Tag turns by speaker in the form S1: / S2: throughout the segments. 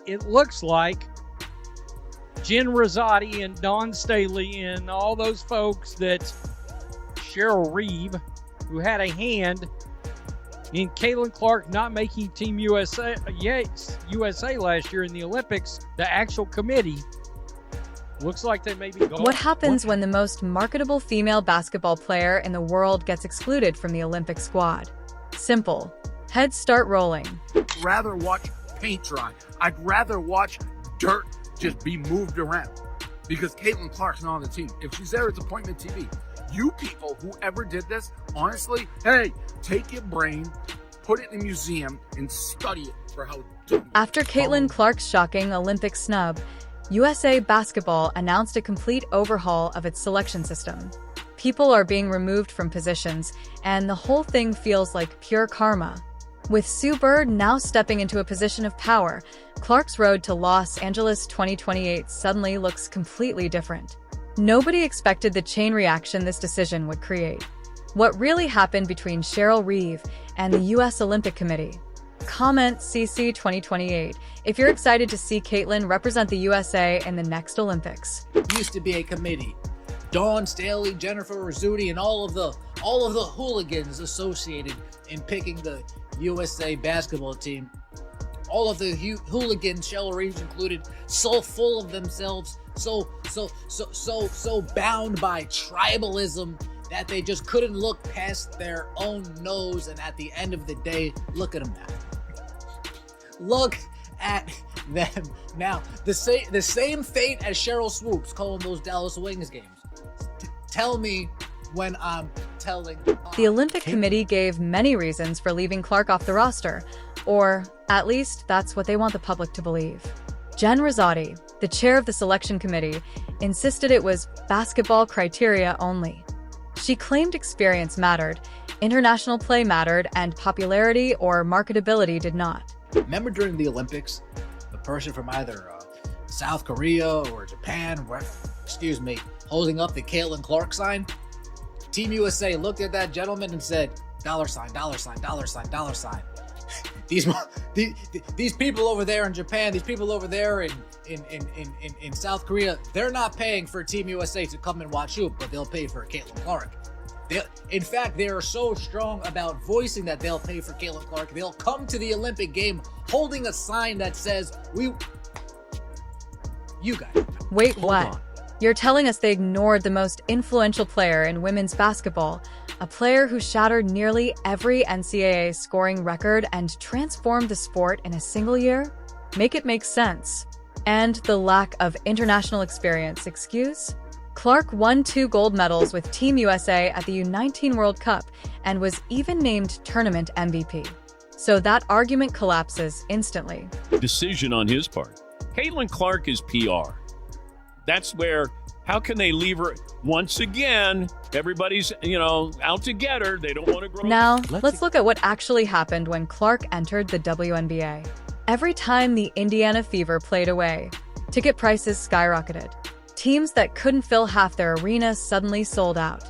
S1: it looks like Jen Rosati and Dawn Staley and all those folks that Cheryl Reeve, who had a hand in Caitlin Clark not making Team USA last year in the Olympics, the actual committee, looks like they may be going.
S2: What happens when the most marketable female basketball player in the world gets excluded from the Olympic squad? Simple. Heads start rolling.
S3: I'd rather watch paint dry. I'd rather watch dirt just be moved around because Caitlin Clark's not on the team. If she's there, it's appointment TV. You people, whoever did this, honestly, hey, take your brain, put it in a museum, and study it for how dumb.
S2: After Caitlin Clark's shocking Olympic snub, USA Basketball announced a complete overhaul of its selection system. People are being removed from positions, and the whole thing feels like pure karma. With Sue Bird now stepping into a position of power, Clark's road to Los Angeles 2028 suddenly looks completely different. Nobody expected the chain reaction this decision would create. What really happened between Cheryl Reeve and the U.S. Olympic Committee? Comment CC 2028 if you're excited to see Caitlin represent the USA in the next Olympics.
S4: Used to be a committee. Dawn Staley, Jennifer Rizzuti, and all of the hooligans associated in picking the USA basketball team. All of the hooligans, Cheryl Reeves included, so full of themselves, so bound by tribalism that they just couldn't look past their own nose. And at the end of the day, look at them now. Look at them now. The same fate as Cheryl Swoops calling those Dallas Wings games. Tell me when I'm telling.
S2: The Olympic Committee gave many reasons for leaving Clark off the roster, or at least that's what they want the public to believe. Jen Rosati, the chair of the selection committee, insisted it was basketball criteria only. She claimed experience mattered, international play mattered, and popularity or marketability did not.
S4: Remember during the Olympics, the person from either South Korea or Japan, holding up the Caitlin Clark sign? Team USA looked at that gentleman and said, $, $, $. These people over there in Japan, these people over there in South Korea, they're not paying for Team USA to come and watch you, but they'll pay for Caitlin Clark. In fact, they are so strong about voicing that they'll pay for Caitlin Clark, they'll come to the Olympic game holding a sign that says, you guys.
S2: Wait, what? You're telling us they ignored the most influential player in women's basketball, a player who shattered nearly every NCAA scoring record and transformed the sport in a single year? Make it make sense. And the lack of international experience, excuse? Clark won 2 gold medals with Team USA at the U19 World Cup and was even named tournament MVP. So that argument collapses instantly.
S5: Decision on his part. Caitlin Clark is PR. That's where, how can they leave her? Once again, everybody's, out to get her. They don't want to grow.
S2: Now, let's look at what actually happened when Clark entered the WNBA. Every time the Indiana Fever played away, ticket prices skyrocketed. Teams that couldn't fill half their arenas suddenly sold out.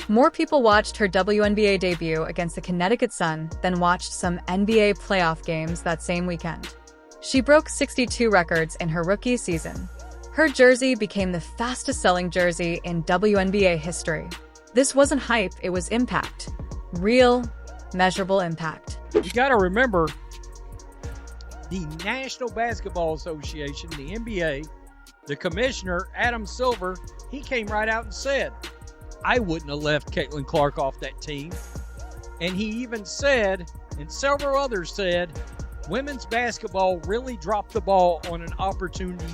S2: More people watched her WNBA debut against the Connecticut Sun than watched some NBA playoff games that same weekend. She broke 62 records in her rookie season. Her jersey became the fastest-selling jersey in WNBA history. This wasn't hype, it was impact. Real, measurable impact.
S1: You got to remember, the National Basketball Association, the NBA, the commissioner, Adam Silver, he came right out and said, I wouldn't have left Caitlin Clark off that team. And he even said, and several others said, women's basketball really dropped the ball on an opportunity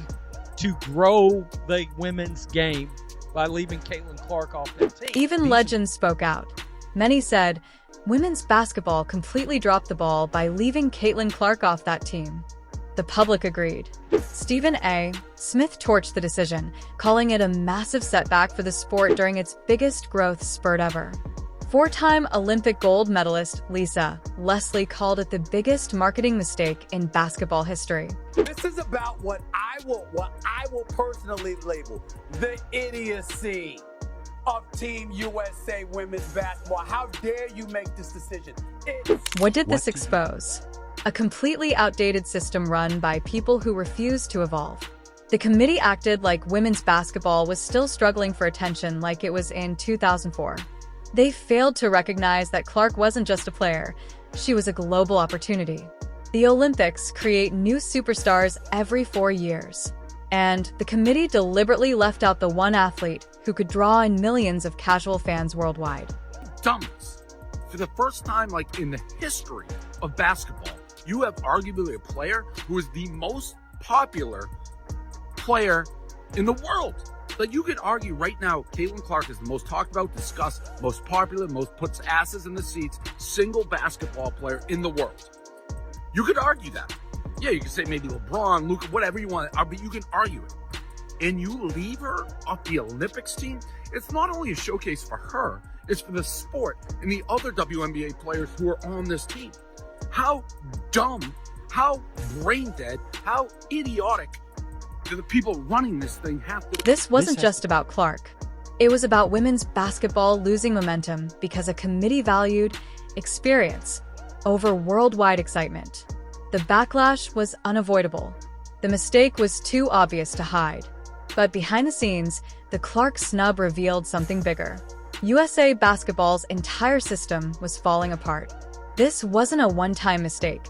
S1: to grow the women's game by leaving Caitlin Clark off that team.
S2: Even legends spoke out. Many said, women's basketball completely dropped the ball by leaving Caitlin Clark off that team. The public agreed. Stephen A. Smith torched the decision, calling it a massive setback for the sport during its biggest growth spurt ever. 4-time Olympic gold medalist Lisa Leslie called it the biggest marketing mistake in basketball history.
S6: This is about what I will personally label the idiocy of Team USA women's basketball. How dare you make this decision?
S2: What did this expose? a completely outdated system run by people who refused to evolve. The committee acted like women's basketball was still struggling for attention like it was in 2004. They failed to recognize that Clark wasn't just a player, she was a global opportunity. The Olympics create new superstars every 4 years, and the committee deliberately left out the one athlete who could draw in millions of casual fans worldwide.
S3: Dummies. For the first time, like in the history of basketball, you have arguably a player who is the most popular player in the world. Like, you could argue right now, Caitlin Clark is the most talked about, discussed, most popular, most puts asses in the seats, single basketball player in the world. You could argue that. Yeah, you could say maybe LeBron, Luka, whatever you want, but you can argue it. And you leave her off the Olympics team, it's not only a showcase for her, it's for the sport and the other WNBA players who are on this team. How dumb, how brain dead, how idiotic do the people running this thing have to...
S2: This wasn't just about Clark. It was about women's basketball losing momentum because a committee valued experience over worldwide excitement. The backlash was unavoidable. The mistake was too obvious to hide. But behind the scenes, the Clark snub revealed something bigger. USA Basketball's entire system was falling apart. This wasn't a one-time mistake.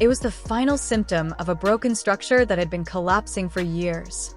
S2: It was the final symptom of a broken structure that had been collapsing for years.